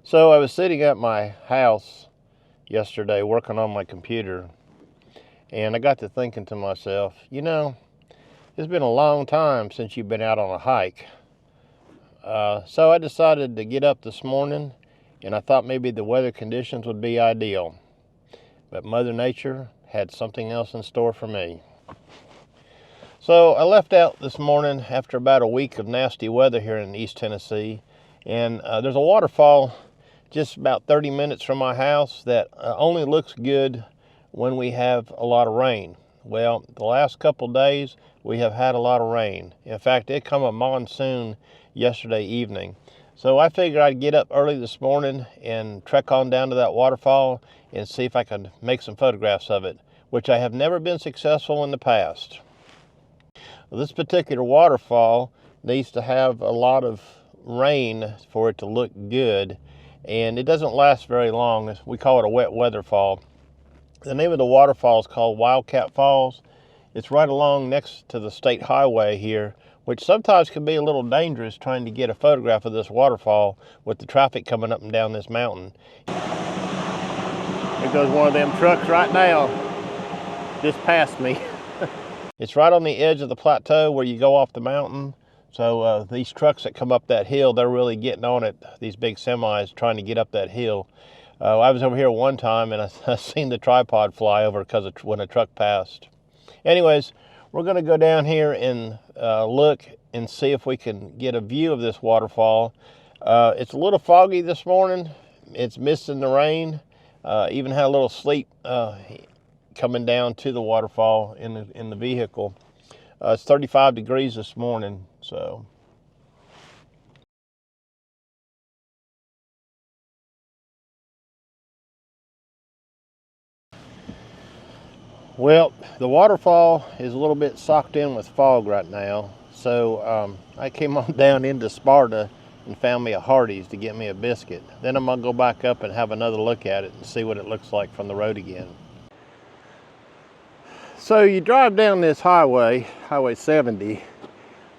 So I was sitting at my house yesterday working on my computer, and I got to thinking to myself, you know, it's been a long time since you've been out on a hike. So I decided to get up this morning, and I thought maybe the weather conditions would be ideal. But Mother Nature had something else in store for me. So I left out this morning after about a week of nasty weather here in East Tennessee, and there's a waterfall just about 30 minutes from my house that only looks good when we have a lot of rain. Well, the last couple days we have had a lot of rain. In fact, it come a monsoon yesterday evening. So I figured I'd get up early this morning and trek on down to that waterfall and see if I could make some photographs of it, which I have never been successful in the past. This particular waterfall needs to have a lot of rain for it to look good, and it doesn't last very long. We call it a wet weather fall. The name of the waterfall is called Wildcat Falls. It's right along next to the state highway here, which sometimes can be a little dangerous trying to get a photograph of this waterfall with the traffic coming up and down this mountain. There goes one of them trucks right now, just past me. It's right on the edge of the plateau where you go off the mountain. So these trucks that come up that hill, they're really getting on it, these big semis trying to get up that hill. I was over here one time and I seen the tripod fly over because when a truck passed. Anyways, we're going to go down here and look and see if we can get a view of this waterfall. It's a little foggy this morning. It's misting the rain. Even had a little sleet coming down to the waterfall in the vehicle. It's 35 degrees this morning, so. Well, the waterfall is a little bit socked in with fog right now, so I came on down into Sparta and found me a Hardee's to get me a biscuit. Then I'm gonna go back up and have another look at it and see what it looks like from the road again. So you drive down this highway, Highway 70,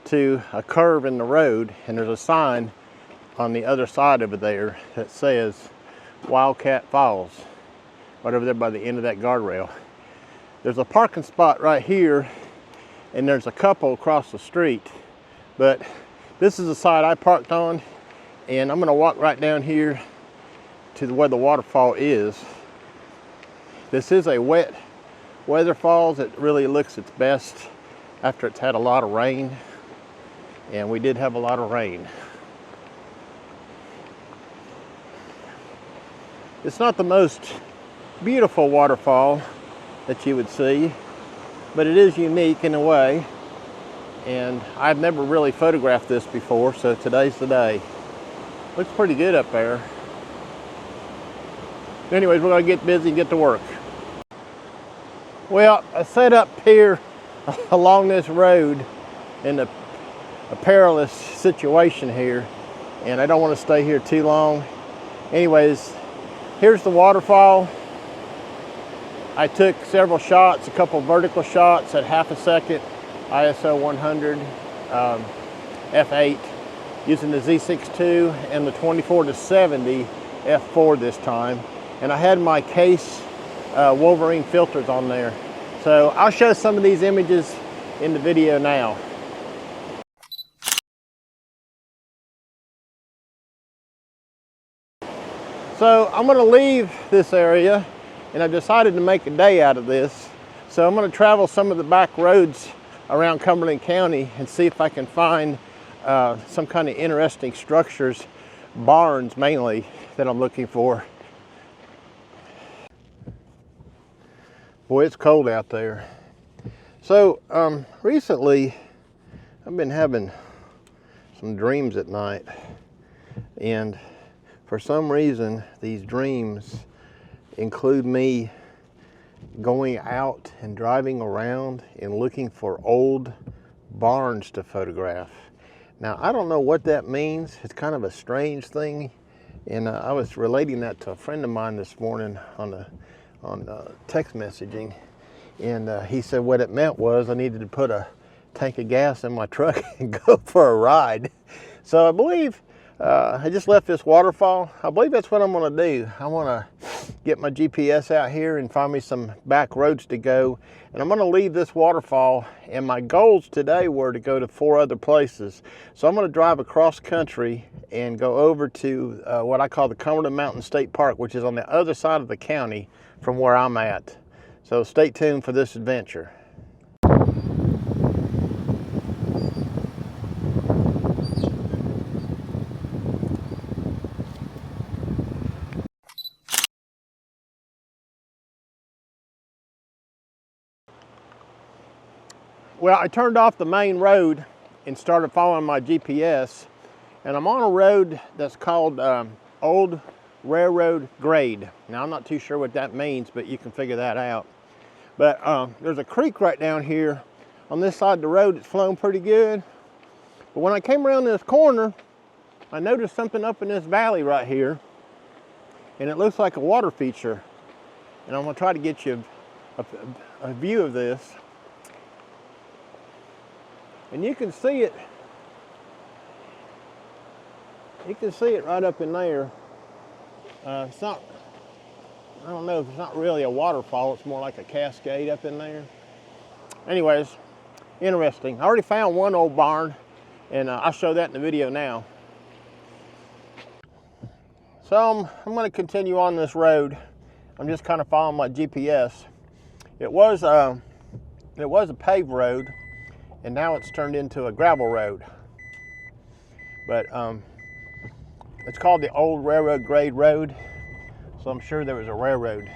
to a curve in the road, and there's a sign on the other side of it there that says Wildcat Falls, right over there by the end of that guardrail. There's a parking spot right here, and there's a couple across the street, but this is the side I parked on, and I'm gonna walk right down here to where the waterfall is. This is a wet weather falls. It really looks its best after it's had a lot of rain, and we did have a lot of rain. It's not the most beautiful waterfall that you would see, but it is unique in a way, and I've never really photographed this before, so today's the day. Looks pretty good up there. Anyways, we're gonna get busy and get to work. Well, I set up here along this road in a perilous situation here, and I don't want to stay here too long. Anyways, here's the waterfall. I took several shots, a couple vertical shots at half a second, ISO 100, f8, using the Z6ii and the 24-70 f4 this time. And I had my case Wolverine filters on there. So I'll show some of these images in the video now. So I'm gonna leave this area, and I've decided to make a day out of this. So I'm gonna travel some of the back roads around Cumberland County and see if I can find some kind of interesting structures, barns mainly, that I'm looking for. Boy, it's cold out there. So recently I've been having some dreams at night, and for some reason these dreams include me going out and driving around and looking for old barns to photograph. Now, I don't know what that means. It's kind of a strange thing, and I was relating that to a friend of mine this morning on text messaging, and he said what it meant was I needed to put a tank of gas in my truck and go for a ride. So I believe I just left this waterfall. I believe that's what I'm gonna do. I wanna get my GPS out here and find me some back roads to go. And I'm gonna leave this waterfall, and my goals today were to go to 4 other places. So I'm gonna drive across country and go over to what I call the Cumberland Mountain State Park, which is on the other side of the county from where I'm at. So stay tuned for this adventure. Well, I turned off the main road and started following my GPS, and I'm on a road that's called Old Railroad Grade. Now, I'm not too sure what that means, but you can figure that out. But there's a creek right down here on this side of the road that's flowing pretty good. But when I came around this corner, I noticed something up in this valley right here, and it looks like a water feature. And I'm gonna try to get you a view of this. And you can see it. You can see it right up in there. It's not, I don't know if it's not really a waterfall, it's more like a cascade up in there. Anyways, interesting. I already found one old barn, and I'll show that in the video now. So I'm going to continue on this road. I'm just kind of following my GPS. It was a paved road, and now it's turned into a gravel road. But it's called the Old Railroad Grade Road. So I'm sure there was a railroad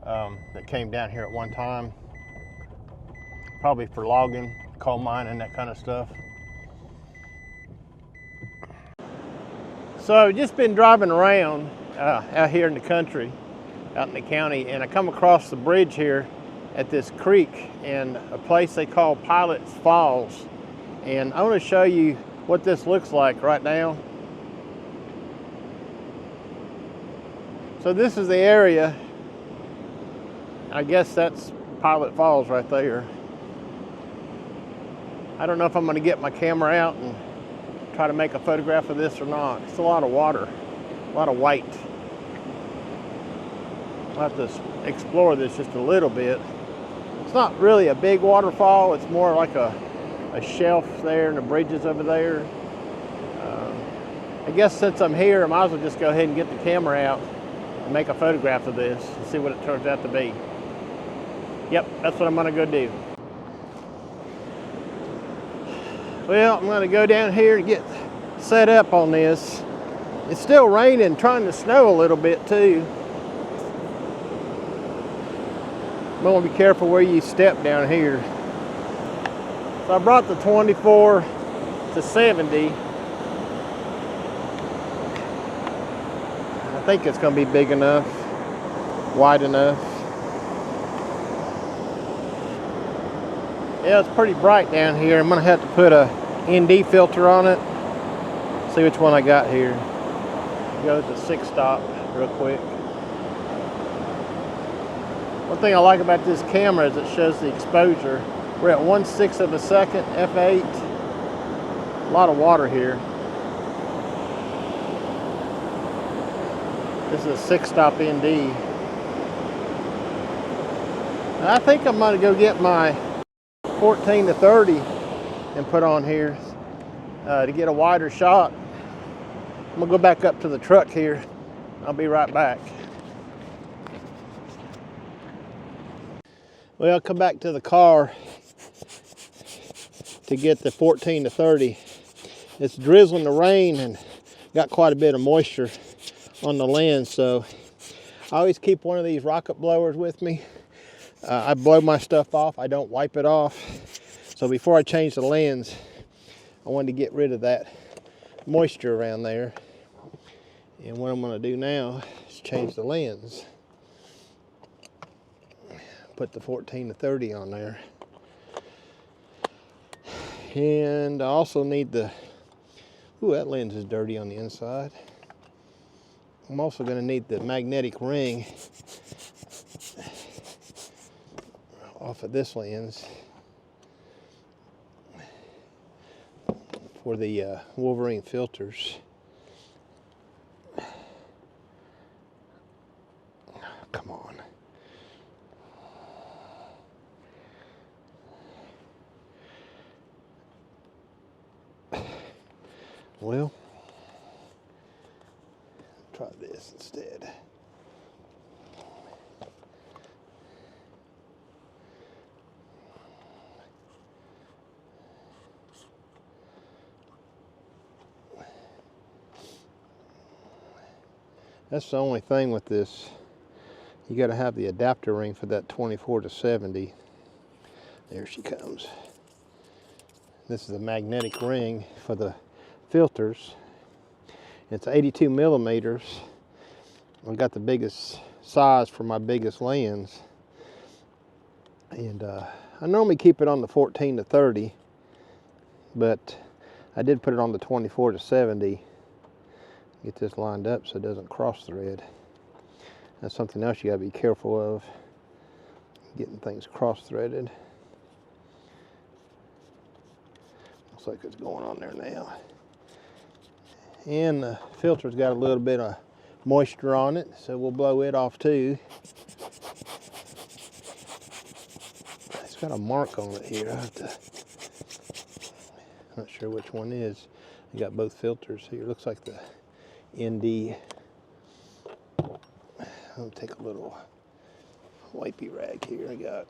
that came down here at one time. Probably for logging, coal mining, that kind of stuff. So I've just been driving around out here in the country, out in the county, and I come across the bridge here at this creek in a place they call Pilot's Falls. And I want to show you what this looks like right now. So this is the area. I guess that's Pilot Falls right there. I don't know if I'm going to get my camera out and try to make a photograph of this or not. It's a lot of water, a lot of white. I'll have to explore this just a little bit. It's not really a big waterfall. It's more like a shelf there and the bridges over there. I guess since I'm here, I might as well just go ahead and get the camera out and make a photograph of this and see what it turns out to be. Yep, that's what I'm gonna go do. Well, I'm gonna go down here and get set up on this. It's still raining, trying to snow a little bit too. You want to be careful where you step down here. So I brought the 24 to 70. I think it's going to be big enough, wide enough. Yeah, it's pretty bright down here. I'm going to have to put a ND filter on it. See which one I got here. Go to 6-stop real quick. One thing I like about this camera is it shows the exposure. We're at 1/6 of a second, f8. A lot of water here. This is a 6-stop ND. And I think I'm gonna go get my 14 to 30 and put on here to get a wider shot. I'm gonna go back up to the truck here. I'll be right back. Well, I'll come back to the car to get the 14 to 30. It's drizzling the rain and got quite a bit of moisture on the lens, so I always keep one of these rocket blowers with me. I blow my stuff off, I don't wipe it off. So before I change the lens, I wanted to get rid of that moisture around there. And what I'm gonna do now is change the lens. Put the 14 to 30 on there. And I also need the, ooh, that lens is dirty on the inside. I'm also going to need the magnetic ring off of this lens for the Wolverine filters. Well, try this instead. That's the only thing with this. You got to have the adapter ring for that 24 to 70. There she comes. This is a magnetic ring for the filters. It's 82 millimeters. I got the biggest size for my biggest lens. And I normally keep it on the 14 to 30, but I did put it on the 24 to 70. Get this lined up so it doesn't cross thread. That's something else you gotta be careful of, getting things cross threaded. Looks like it's going on there now. And the filter's got a little bit of moisture on it, so we'll blow it off too. It's got a mark on it here. I'm not sure which one is. You got both filters here. Looks like the ND. I'll take a little wipey rag here. I got.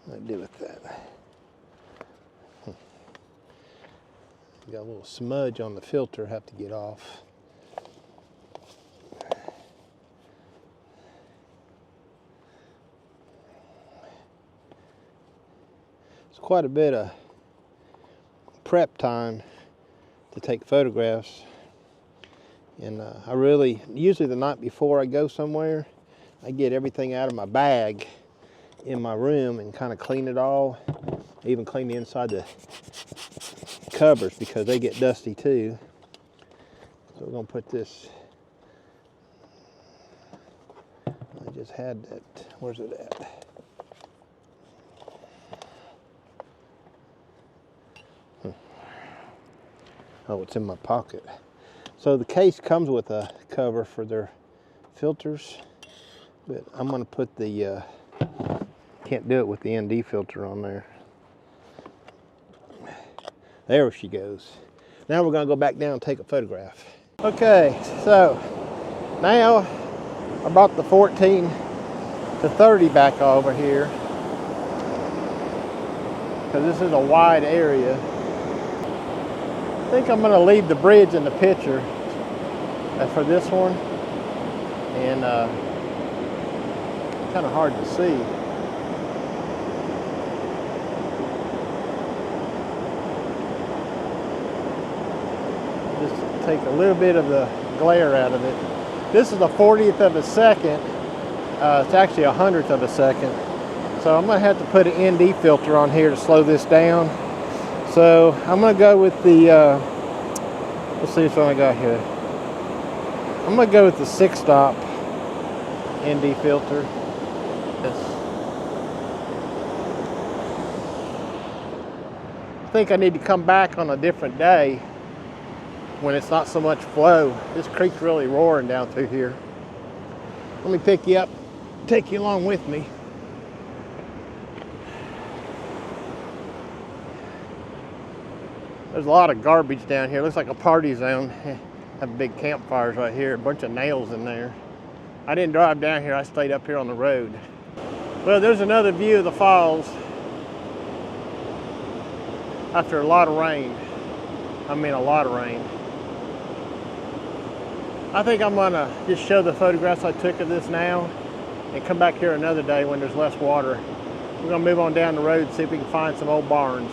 What do I do with that? Got a little smudge on the filter. Have to get off. It's quite a bit of prep time to take photographs. And usually the night before I go somewhere, I get everything out of my bag in my room and kind of clean it all. I even clean the inside the covers because they get dusty too. So we're gonna put this, I just had that, where's it at? Oh, it's in my pocket. So the case comes with a cover for their filters, but I'm gonna put the, can't do it with the ND filter on there. There she goes. Now we're gonna go back down and take a photograph. Okay, so now I brought the 14 to 30 back over here because this is a wide area. I think I'm gonna leave the bridge in the picture for this one, and kind of hard to see. Just take a little bit of the glare out of it. This is a 40th of a second. It's actually 100th of a second. So I'm gonna have to put an ND filter on here to slow this down. So I'm gonna go with the, let's see which one I got here. I'm gonna go with the 6-stop ND filter. I think I need to come back on a different day when it's not so much flow. This creek's really roaring down through here. Let me pick you up, take you along with me. There's a lot of garbage down here. Looks like a party zone. Have big campfires right here, a bunch of nails in there. I didn't drive down here, I stayed up here on the road. Well, there's another view of the falls after a lot of rain. I mean, a lot of rain. I think I'm gonna just show the photographs I took of this now and come back here another day when there's less water. We're gonna move on down the road and see if we can find some old barns.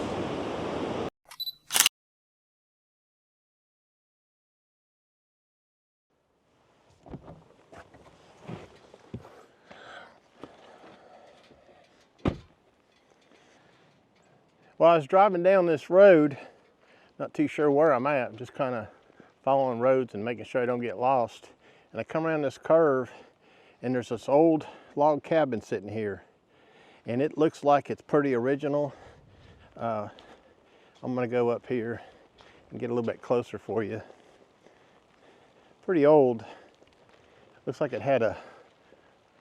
Well, I was driving down this road, not too sure where I'm at, just kind of following roads and making sure I don't get lost. And I come around this curve and there's this old log cabin sitting here. And it looks like it's pretty original. I'm gonna go up here and get a little bit closer for you. Pretty old. Looks like it had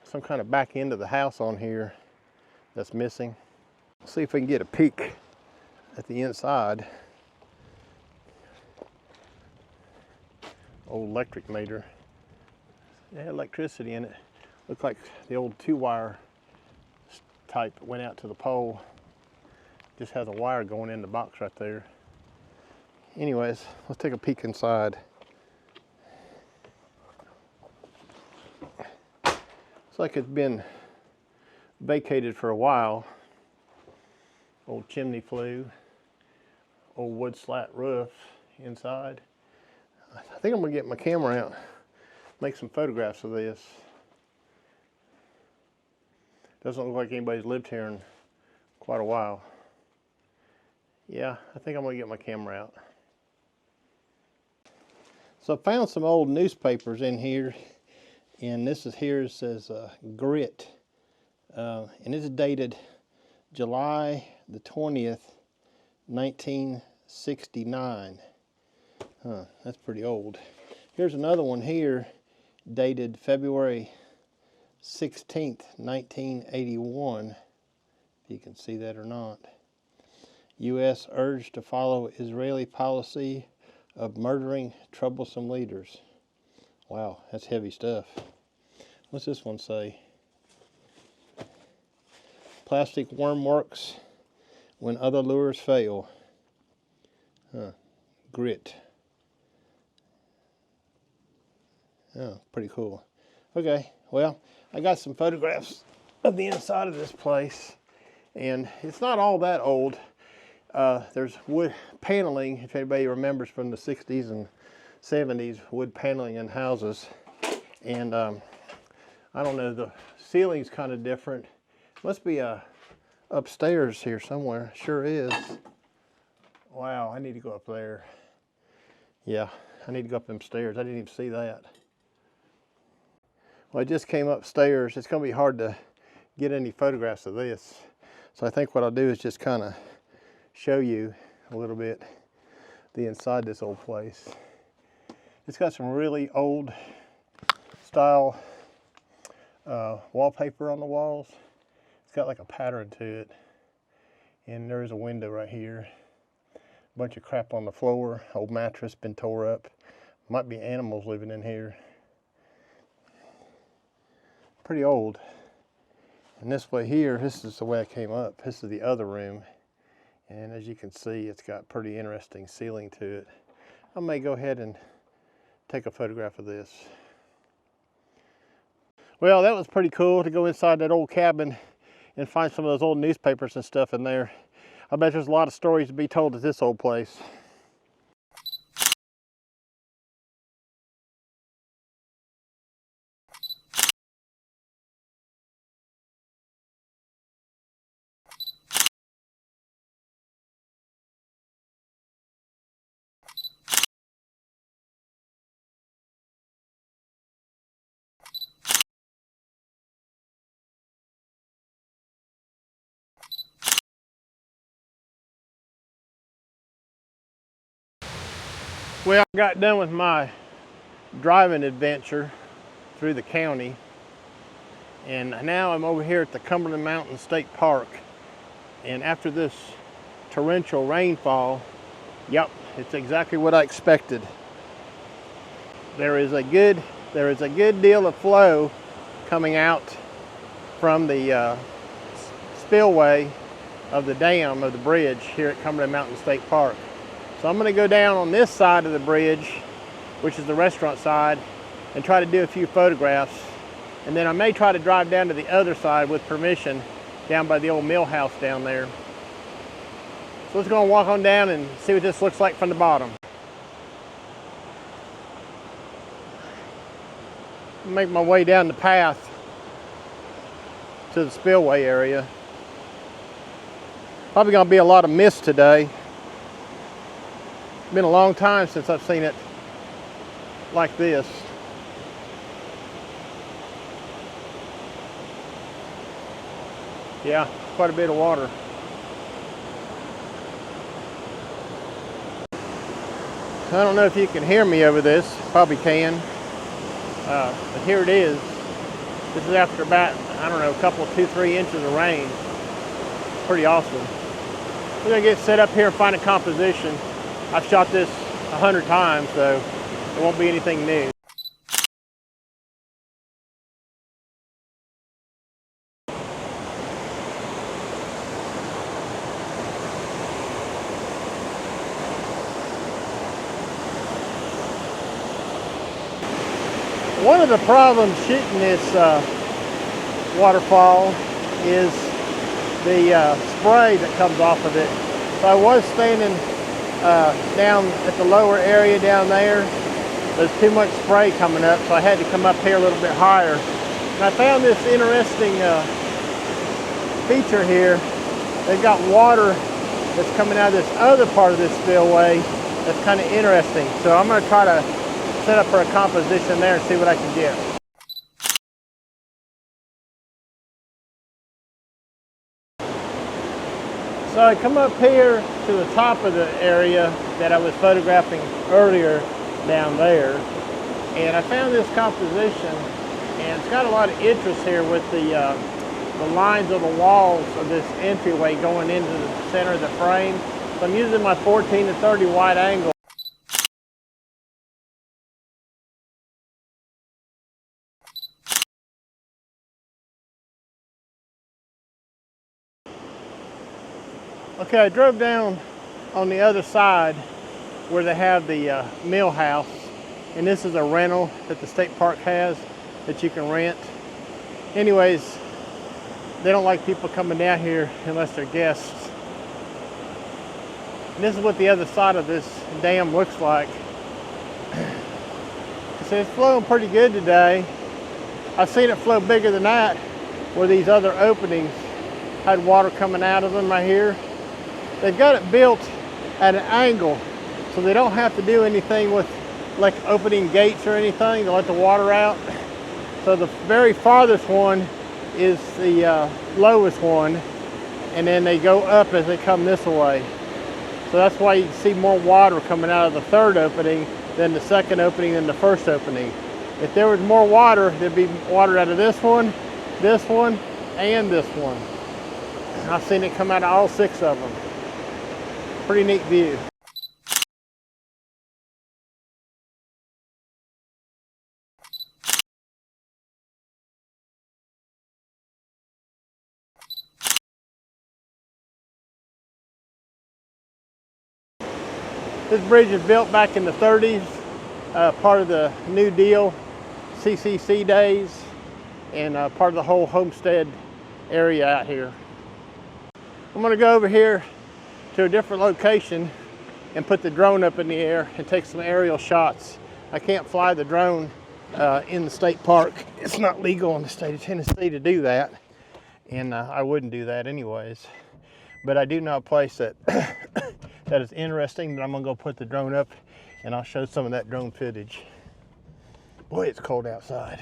some kind of back end of the house on here that's missing. Let's see if we can get a peek at the inside. old electric meter. It had electricity in it. Looked like the old 2-wire type that went out to the pole. Just has a wire going in the box right there. Anyways, let's take a peek inside. Looks like it's been vacated for a while. Old chimney flue, old wood slat roof inside. I think I'm gonna get my camera out, make some photographs of this. Doesn't look like anybody's lived here in quite a while. Yeah, I think I'm gonna get my camera out. So I found some old newspapers in here, and this is here, it says Grit, and it's dated July the 20th, 1969. That's pretty old. Here's another one here, dated February 16th, 1981. If you can see that or not. U.S. urged to follow Israeli policy of murdering troublesome leaders. Wow, that's heavy stuff. What's this one say? Plastic worm works when other lures fail. Grit. Oh, pretty cool. Okay, well, I got some photographs of the inside of this place, and it's not all that old. There's wood paneling, if anybody remembers from the 60s and 70s, wood paneling in houses. And I don't know, the ceiling's kind of different. Must be upstairs here somewhere. Sure is. Wow, I need to go up there. Yeah, I need to go up them stairs. I didn't even see that. Well, I just came upstairs. It's going to be hard to get any photographs of this. So I think what I'll do is just kind of show you a little bit the inside this old place. It's got some really old style wallpaper on the walls. It's got like a pattern to it. And there's a window right here. A bunch of crap on the floor. Old mattress been tore up. Might be animals living in here. Pretty old. And this way here, this is the way I came up. This is the other room. And as you can see, it's got pretty interesting ceiling to it. I may go ahead and take a photograph of this. Well, that was pretty cool to go inside that old cabin and find some of those old newspapers and stuff in there. I bet there's a lot of stories to be told at this old place. Well, I got done with my driving adventure through the county, and now I'm over here at the Cumberland Mountain State Park. And after this torrential rainfall, yep, it's exactly what I expected. There is a good deal of flow coming out from the spillway of the dam of the bridge here at Cumberland Mountain State Park. So I'm going to go down on this side of the bridge, which is the restaurant side, and try to do a few photographs. And then I may try to drive down to the other side with permission, down by the old mill house down there. So let's go and walk on down and see what this looks like from the bottom. Make my way down the path to the spillway area. Probably going to be a lot of mist today. Been a long time since I've seen it like this. Yeah, quite a bit of water. I don't know if you can hear me over this. Probably can. But here it is. This is after about, I don't know, a couple, 2-3 inches of rain. Pretty awesome. We're gonna get set up here and find a composition. I've shot this 100 times, so It won't be anything new. One of the problems shooting this waterfall is the spray that comes off of it. So I was standing down at the lower area down there. There's too much spray coming up, so I had to come up here a little bit higher. And I found this interesting feature here. They've got water that's coming out of this other part of this spillway that's kind of interesting. So I'm going to try to set up for a composition there and see what I can get. So I come up here to the top of the area that I was photographing earlier down there, and I found this composition, and it's got a lot of interest here with the lines of the walls of this entryway going into the center of the frame. So I'm using my 14 to 30 wide angle. Okay, I drove down on the other side where they have the mill house, and this is a rental that the state park has that you can rent. Anyways, they don't like people coming down here unless they're guests. And this is what the other side of this dam looks like. So it's flowing pretty good today. I've seen it flow bigger than that where these other openings had water coming out of them right here. They've got it built at an angle, so they don't have to do anything with like opening gates or anything to let the water out. So the very farthest one is the lowest one, and then they go up as they come this way. So that's why you can see more water coming out of the third opening than the second opening than the first opening. If there was more water, there'd be water out of this one, and this one. I've seen it come out of all 6 of them. Pretty neat view. This bridge was built back in the 30s, part of the New Deal CCC days, and part of the whole homestead area out here. I'm going to go over here to a different location and put the drone up in the air and take some aerial shots. I can't fly the drone in the state park. It's not legal in the state of Tennessee to do that, and I wouldn't do that anyways. But I do know a place that that is interesting that I'm gonna go put the drone up, and I'll show some of that drone footage. Boy, it's cold outside.